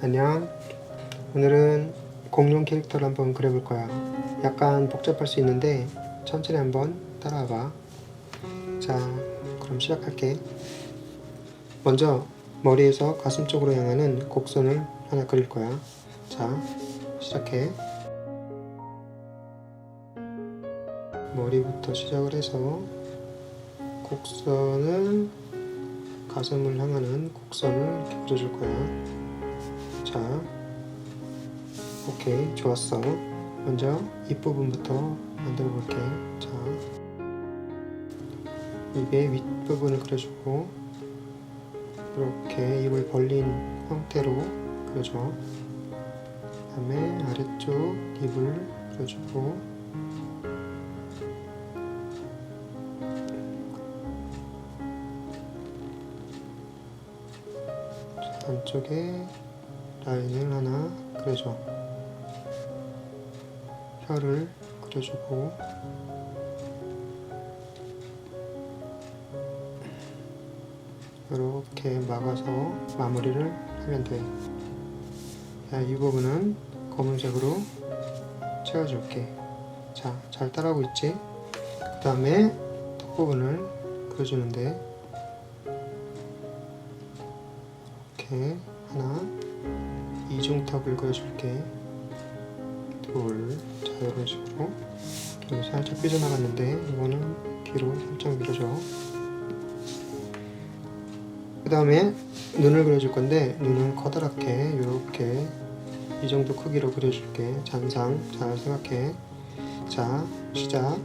안녕. 오늘은 공룡 캐릭터를 한번 그려볼 거야. 약간 복잡할 수 있는데 천천히 한번 따라와봐. 자, 그럼 시작할게. 먼저 머리에서 가슴 쪽으로 향하는 곡선을 하나 그릴 거야. 자, 시작해. 머리부터 시작을 해서 곡선을 가슴을 향하는 곡선을 이렇게 그려줄 거야. 자, 오케이, 좋았어. 먼저 입부분부터 만들어 볼게. 자, 입의 윗부분을 그려주고 이렇게 입을 벌린 형태로 그려줘. 그 다음에 아래쪽 입을 그려주고 안쪽에 라인을 하나 그려줘. 혀를 그려주고 이렇게 막아서 마무리를 하면 돼. 자, 이 부분은 검은색으로 채워줄게. 자, 잘 따라오고 있지? 그 다음에 턱부분을 그려주는데 이렇게 하나 이중턱을 그려줄게. 둘. 자, 이런 식으로. 여기 살짝 삐져나갔는데 이거는 뒤로 살짝 밀어줘. 그 다음에 눈을 그려줄 건데 눈은 커다랗게 이렇게 이 정도 크기로 그려줄게. 잔상 잘 생각해. 자, 시작.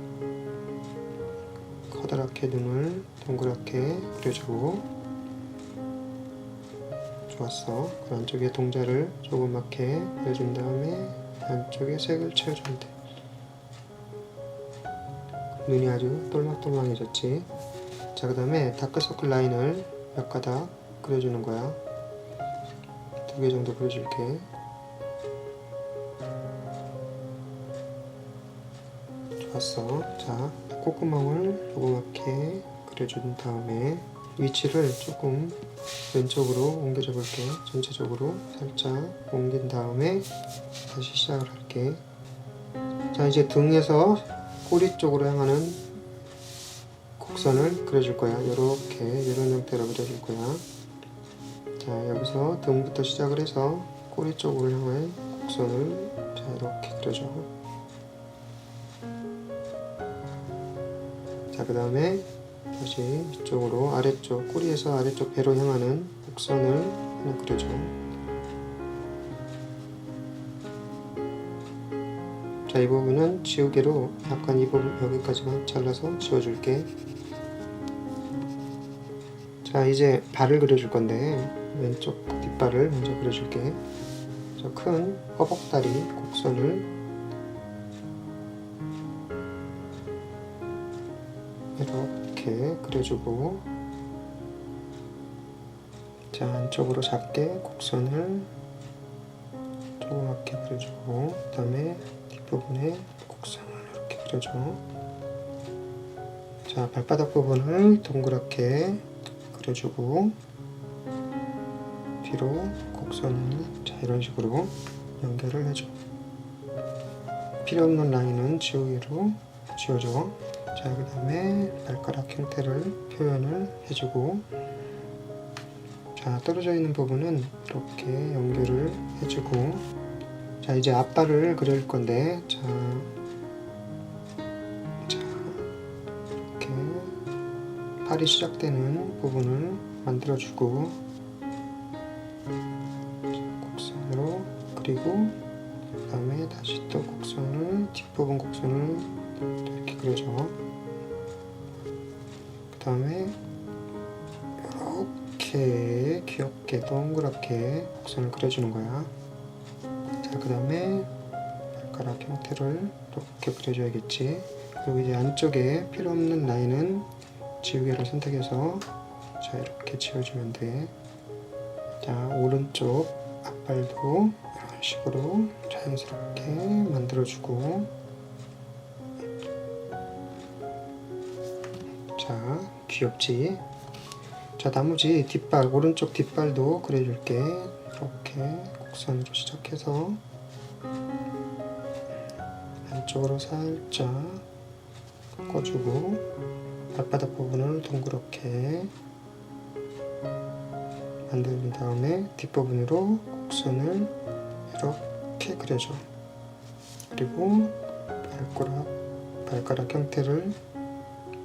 커다랗게 눈을 동그랗게 그려주고 좋았어. 그 안쪽에 동자를 조그맣게 그려준 다음에 안쪽에 색을 채워주면 돼. 눈이 아주 똘망똘망해졌지. 자, 그 다음에 다크서클 라인을 몇 가닥 그려주는 거야. 2개 정도 그려줄게. 좋았어. 자, 콧구멍을 조그맣게 그려준 다음에 위치를 조금 왼쪽으로 옮겨줘 볼게. 전체적으로 살짝 옮긴 다음에 다시 시작을 할게. 자, 이제 등에서 꼬리 쪽으로 향하는 곡선을 그려줄 거야. 이렇게 이런 형태로 그려줄 거야. 자, 여기서 등부터 시작을 해서 꼬리 쪽으로 향할 곡선을 자, 이렇게 그려줘. 자, 그 다음에 다시 이쪽으로 아래쪽 꼬리에서 아래쪽 배로 향하는 곡선을 하나 그려줘. 자, 이 부분은 지우개로 약간 이 부분 여기까지만 잘라서 지워줄게. 자, 이제 발을 그려줄 건데 왼쪽 뒷발을 먼저 그려줄게. 저 큰 허벅다리 곡선을 이렇게 그려주고 자, 안쪽으로 작게 곡선을 조그맣게 그려주고 그 다음에 뒷부분에 곡선을 이렇게 그려줘. 자, 발바닥 부분을 동그랗게 그려주고 뒤로 곡선을 자, 이런 식으로 연결을 해줘. 필요없는 라인은 지우개로 지워줘. 자, 그 다음에 발가락 형태를 표현을 해주고 자, 떨어져 있는 부분은 이렇게 연결을 해주고 자, 이제 앞발을 그릴 건데 자, 이렇게 팔이 시작되는 부분을 만들어주고 곡선으로 그리고 그 다음에 다시 또 곡선을 뒷부분 곡선을 이렇게 그려줘. 그 다음에 이렇게 귀엽게 동그랗게 곡선을 그려주는 거야. 자, 그 다음에 발가락 형태를 이렇게 그려줘야겠지. 그리고 이제 안쪽에 필요 없는 라인은 지우개를 선택해서 자, 이렇게 지워주면 돼. 자, 오른쪽 앞발도 이런 식으로 자연스럽게 만들어주고 자, 귀엽지? 자, 나머지 뒷발, 오른쪽 뒷발도 그려줄게. 이렇게 곡선으로 시작해서 안쪽으로 살짝 꺾어주고 발바닥 부분을 둥그렇게 만든 다음에 뒷부분으로 곡선을 이렇게 그려줘. 그리고 발가락 형태를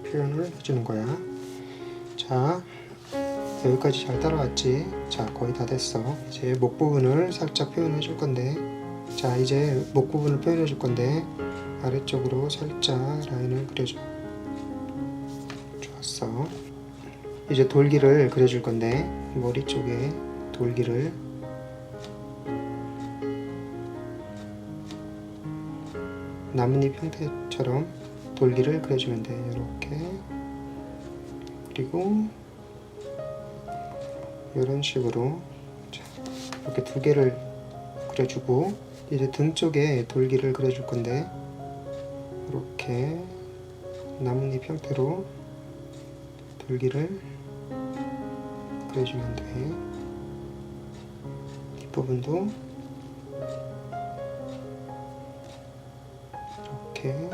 표현을 해주는 거야. 자, 여기까지 잘 따라왔지? 자, 거의 다 됐어. 이제 목 부분을 살짝 표현해 줄 건데, 자, 이제 목 부분을 표현해 줄 건데 아래쪽으로 살짝 라인을 그려줘. 좋았어. 이제 돌기를 그려줄 건데 머리 쪽에 돌기를 나뭇잎 형태처럼 돌기를 그려주면 돼. 이렇게. 그리고 이런 식으로 이렇게 두 개를 그려주고 이제 등 쪽에 돌기를 그려줄 건데 이렇게 나뭇잎 형태로 돌기를 그려주면 돼. 뒷부분도 이렇게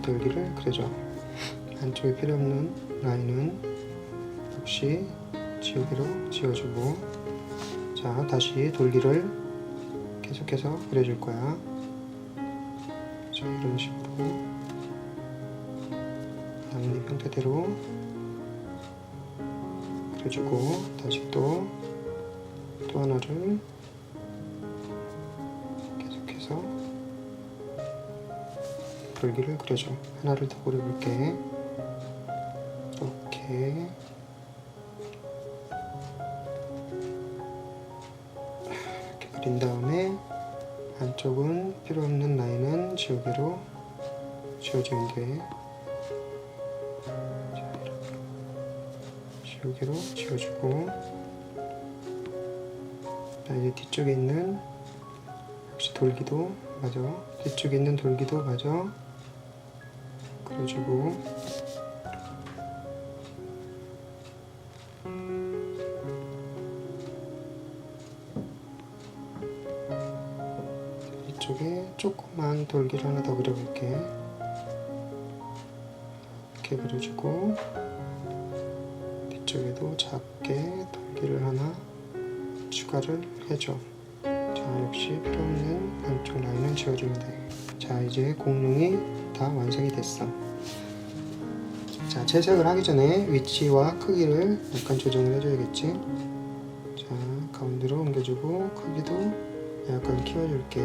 돌기를 그려줘. 안쪽에 필요없는 라인은 역시 지우개로 지워주고, 자, 다시 돌기를 계속해서 그려줄 거야. 자, 이런 식으로 나뭇잎 형태대로 그려주고, 다시 또 하나를 계속해서 돌기를 그려줘. 하나를 더 그려볼게. 이렇게 그린 다음에 안쪽은 필요없는 라인은 지우개로 지워주면 돼. 자, 지우개로 지워주고, 자, 이제 뒤쪽에 있는 역시 돌기도 마저, 뒤쪽에 있는 돌기도 마저 그려주고, 이쪽에 조그만 돌기를 하나 더 그려볼게. 이렇게 그려주고, 뒤쪽에도 작게 돌기를 하나 추가를 해줘. 자, 역시 필요없는 안쪽 라인은 지워주면 돼. 자, 이제 공룡이 다 완성이 됐어. 자, 채색을 하기 전에 위치와 크기를 약간 조정을 해줘야겠지. 자, 가운데로 옮겨주고 크기도 약간 키워줄게.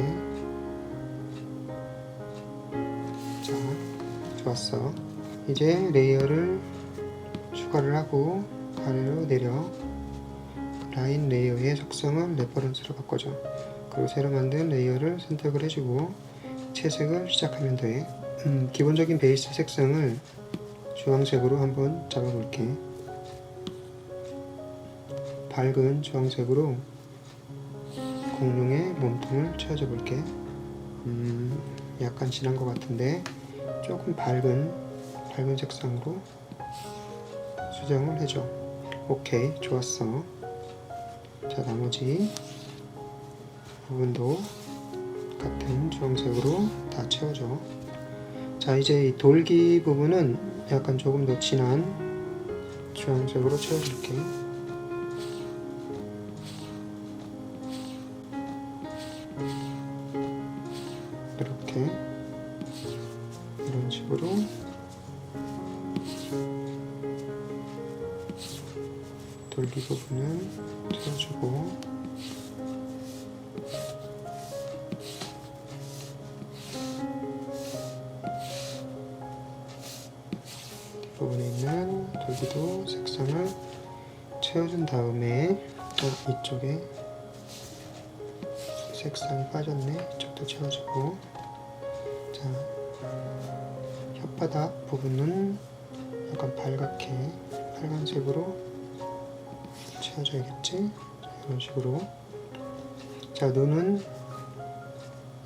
자, 좋았어. 이제 레이어를 추가를 하고 아래로 내려 라인 레이어의 속성을 레퍼런스로 바꿔줘. 그리고 새로 만든 레이어를 선택을 해주고 채색을 시작하면 돼. 기본적인 베이스 색상을 주황색으로 한번 잡아볼게. 밝은 주황색으로 공룡의 몸통을 채워줘 볼게. 약간 진한 것 같은데 조금 밝은 색상으로 수정을 해줘. 오케이, 좋았어. 자, 나머지 부분도 같은 주황색으로 다 채워줘. 자, 이제 이 돌기 부분은 약간 조금 더 진한 주황색으로 채워줄게. 이렇게 이런 식으로 돌기 부분은 채워주고, 뒷부분에 있는 돌기도 색상을 채워준 다음에 이쪽에 색상이 빠졌네. 이쪽도 채워주고, 자, 혓바닥 부분은 약간 밝게 빨간색으로 채워줘야겠지. 자, 이런 식으로. 자, 눈은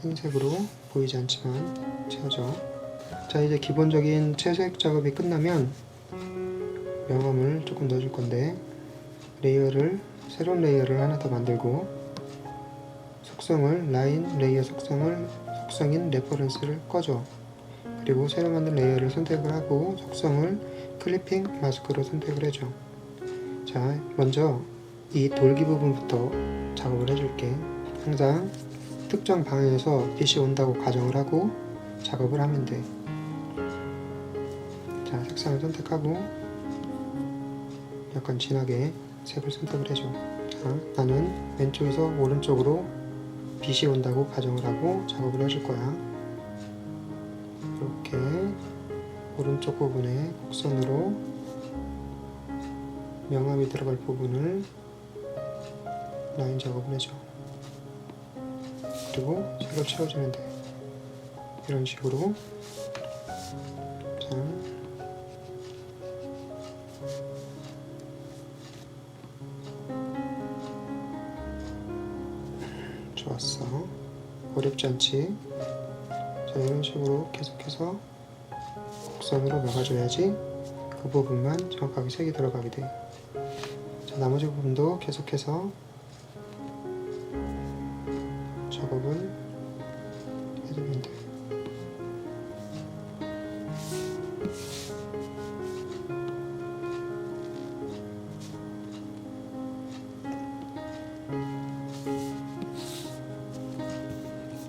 흰색으로 보이지 않지만 채워줘. 자, 이제 기본적인 채색 작업이 끝나면 명암을 조금 넣어줄 건데, 새로운 레이어를 하나 더 만들고, 라인 레이어 속성인 레퍼런스를 꺼줘. 그리고 새로 만든 레이어를 선택을 하고 속성을 클리핑 마스크로 선택을 해줘. 자, 먼저 이 돌기 부분부터 작업을 해줄게. 항상 특정 방향에서 빛이 온다고 가정을 하고 작업을 하면 돼. 자, 색상을 선택하고 약간 진하게 색을 선택을 해줘. 자, 나는 왼쪽에서 오른쪽으로 빛이 온다고 가정을 하고 작업을 해줄 거야. 이렇게 오른쪽 부분에 곡선으로 명암이 들어갈 부분을 라인 작업을 해줘. 그리고 색을 채워주면 돼. 이런 식으로. 자, 좋았어. 어렵지 않지? 자, 이런 식으로 계속해서 곡선으로 막아줘야지 그 부분만 정확하게 색이 들어가게 돼. 자, 나머지 부분도 계속해서 작업을 해주면 돼.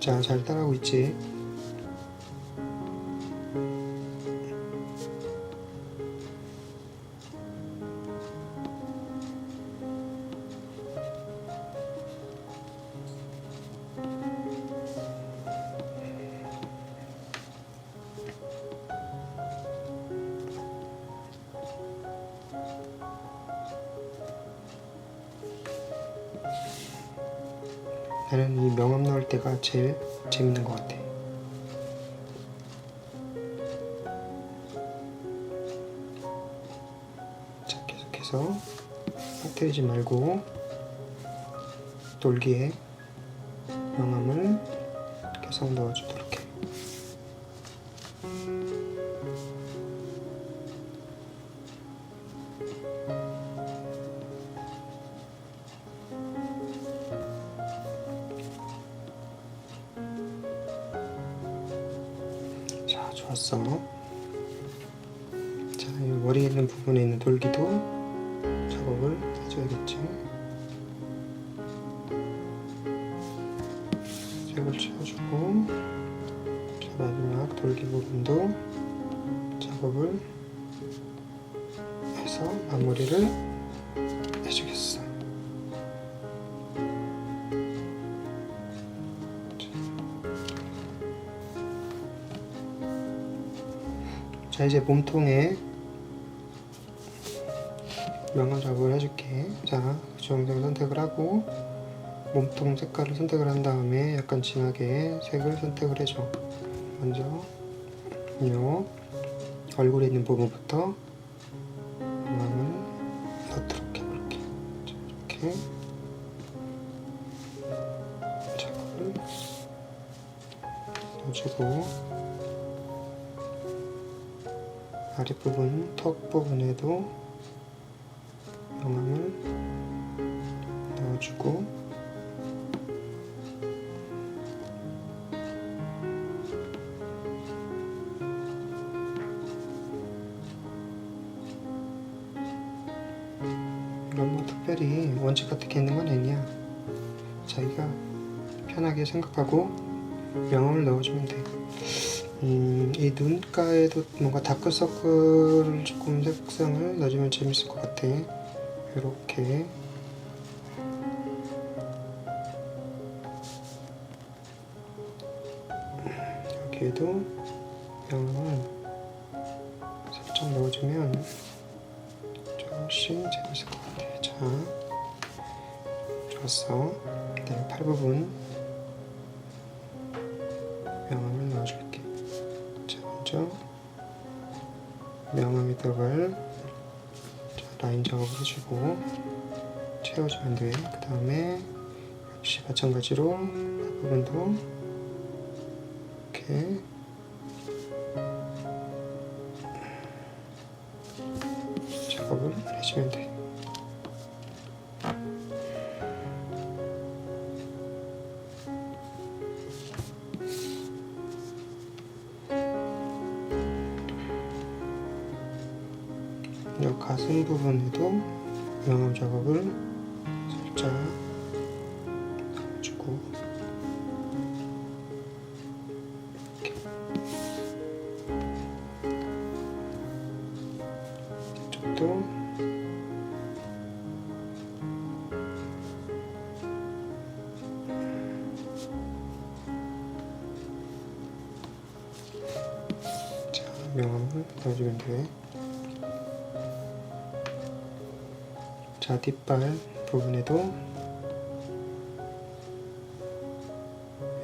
자, 잘 따라하고 있지? 나는 이 명암 넣을 때가 제일 재밌는 것 같아. 자, 계속해서 빠뜨리지 말고 돌기에 명암을 계속 넣어주도록 해. 자, 좋았어. 자, 이 머리에 있는 부분에 있는 돌기도 작업을 해줘야겠지. 색을 채워주고, 자, 마지막 돌기 부분도 작업을 해서 마무리를 해주겠어. 자, 이제 몸통에 명암 작업을 해줄게. 자, 주황색 선택을 하고 몸통 색깔을 선택을 한 다음에 약간 진하게 색을 선택을 해줘. 먼저 요 얼굴에 있는 부분부터 명암을 넣도록 해볼게. 자, 이렇게 작업을 넣어주고, 아랫부분, 턱 부분에도 명암을 넣어주고, 이건 뭐 특별히 원칙 같은 게 있는 건 아니야. 자기가 편하게 생각하고 명암을 넣어주면 돼. 이 눈가에도 뭔가 다크서클을 조금 색상을 넣어주면 재밌을 것 같아. 이렇게 여기에도 명암을 살짝 넣어주면 조금씩 재밌을 것 같아. 자, 좋았어. 네, 팔 부분 명암을 넣어줄게. 자, 먼저 명암이 들어갈 라인 작업을 해주고 채워주면 돼. 그 다음에 역시 마찬가지로 앞부분도 이렇게 넣어주면 돼. 이 가슴 부분에도 명암 작업을 살짝 넣어주고, 이쪽도 자, 명암을 넣어주면 돼. 자, 뒷발 부분에도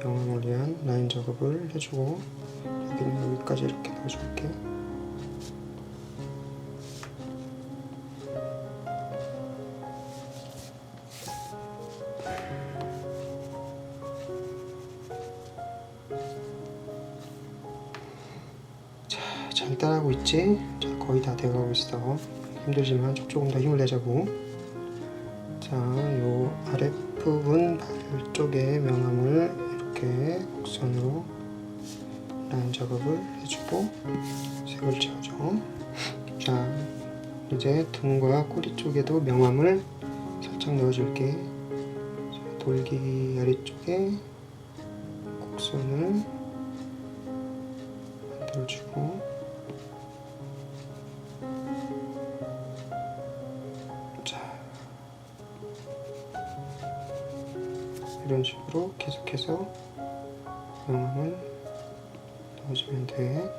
명암을 위한 라인 작업을 해주고, 여기는 여기까지 이렇게 넣어줄게. 자, 잘 따라하고 있지? 자, 거의 다 돼가고 있어. 힘들지만 조금 더 힘을 내자고. 자, 요 아랫부분 발 쪽에 명암을 이렇게 곡선으로 라인 작업을 해주고 색을 채워줘. 자, 이제 등과 꼬리 쪽에도 명암을 살짝 넣어줄게. 자, 돌기 아래쪽에 곡선을 만들어주고, 이런 식으로 계속해서 명암을 넣어주면 돼.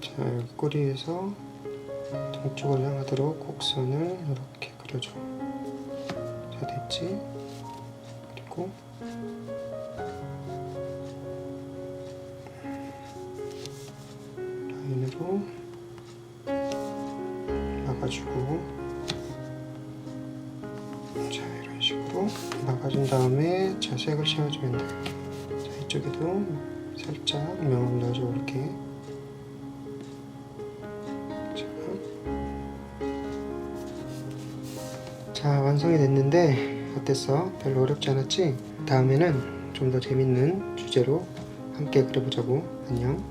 자, 여기 꼬리에서 등 쪽을 향하도록 곡선을 이렇게 그려줘. 자, 됐지? 그리고 라인으로 막아주고, 자, 이런 식으로 막아준 다음에 자, 색을 채워주면 돼. 자, 이쪽에도 살짝 명암을 넣어줘. 이렇게. 자, 완성이 됐는데 어땠어? 별로 어렵지 않았지? 다음에는 좀 더 재밌는 주제로 함께 그려보자고. 안녕.